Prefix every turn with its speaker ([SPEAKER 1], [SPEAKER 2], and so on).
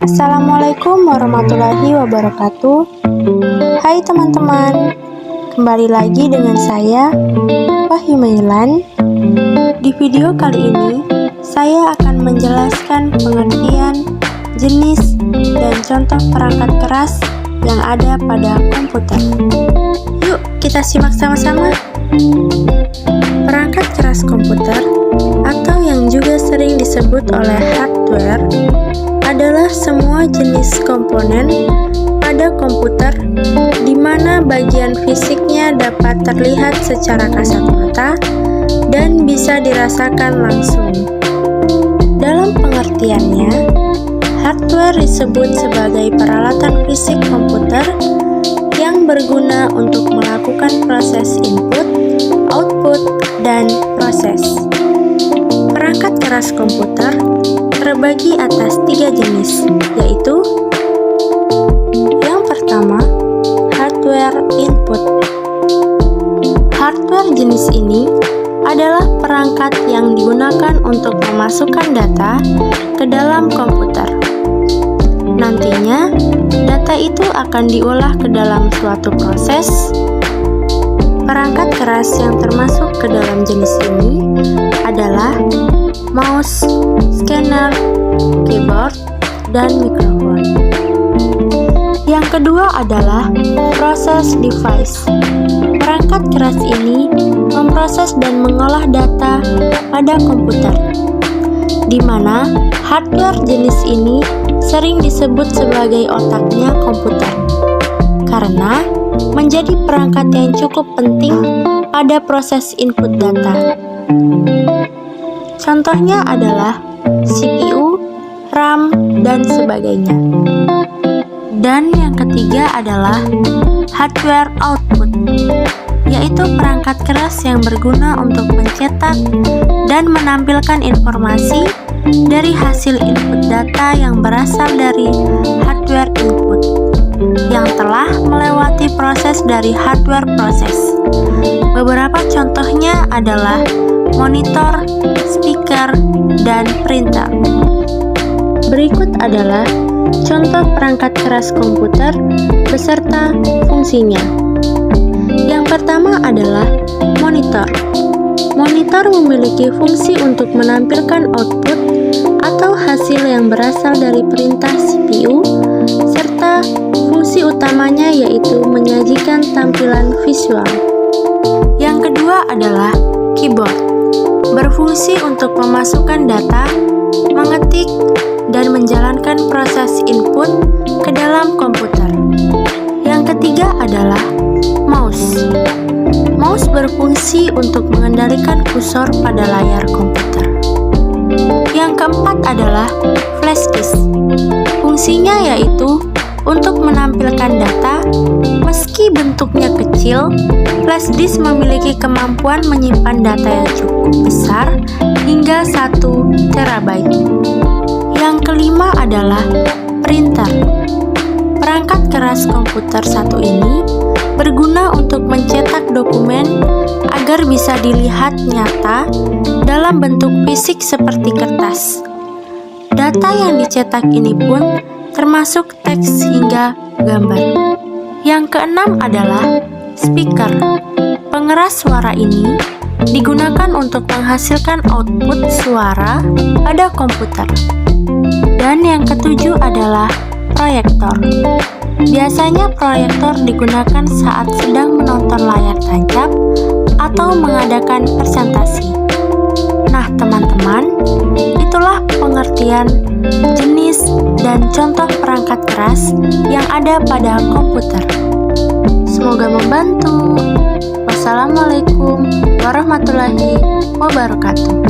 [SPEAKER 1] Assalamualaikum warahmatullahi wabarakatuh. Hai teman-teman, kembali lagi dengan saya, Wahyu Mailan. Di video kali ini, saya akan menjelaskan pengertian, jenis, dan contoh perangkat keras yang ada pada komputer. Yuk kita simak sama-sama. Perangkat keras komputer, atau yang juga sering disebut oleh hardware, adalah semua jenis komponen pada komputer di mana bagian fisiknya dapat terlihat secara kasat mata dan bisa dirasakan langsung. Dalam pengertiannya, hardware disebut sebagai peralatan fisik komputer yang berguna untuk melakukan proses input, output, dan proses. Perangkat keras komputer terbagi atas 3 jenis, yaitu yang pertama, hardware input. Hardware jenis ini adalah perangkat yang digunakan untuk memasukkan data ke dalam komputer. Nantinya, data itu akan diolah ke dalam suatu proses. Perangkat keras yang termasuk ke dalam jenis ini adalah mouse, scanner, keyboard, dan mikrofon. Yang kedua adalah process device. Perangkat keras ini memproses dan mengolah data pada komputer, di mana hardware jenis ini sering disebut sebagai otaknya komputer, karena menjadi perangkat yang cukup penting pada proses input data. Contohnya adalah CPU, RAM, dan sebagainya. Dan yang ketiga adalah hardware output, yaitu perangkat keras yang berguna untuk mencetak dan menampilkan informasi dari hasil input data yang berasal dari hardware input yang telah melewati proses dari hardware proses. Beberapa contohnya adalah monitor, speaker, dan printer. Berikut adalah contoh perangkat keras komputer beserta fungsinya. Yang pertama adalah monitor. Monitor memiliki fungsi untuk menampilkan output atau hasil yang berasal dari perintah CPU, serta fungsi utamanya yaitu menyajikan tampilan visual. Yang kedua adalah keyboard. Berfungsi untuk memasukkan data, mengetik, dan menjalankan proses input ke dalam komputer. Yang ketiga adalah mouse. Mouse berfungsi untuk mengendalikan kursor pada layar komputer. Yang keempat adalah flash disk. Fungsinya yaitu untuk menampilkan data. Meski bentuknya kecil, flash disk memiliki kemampuan menyimpan data yang cukup besar hingga 1 terabyte. Yang kelima adalah printer. Perangkat keras komputer satu ini berguna untuk mencetak dokumen agar bisa dilihat nyata dalam bentuk fisik seperti kertas. Data yang dicetak ini pun termasuk teks hingga gambar. Yang keenam adalah speaker. Pengeras suara ini digunakan untuk menghasilkan output suara pada komputer. Dan yang ketujuh adalah proyektor. Biasanya proyektor digunakan saat sedang menonton layar tancap atau mengadakan presentasi. Nah teman-teman, itulah pengertian, jenis, dan contoh perangkat keras yang ada pada komputer. Semoga membantu. Wassalamualaikum warahmatullahi wabarakatuh.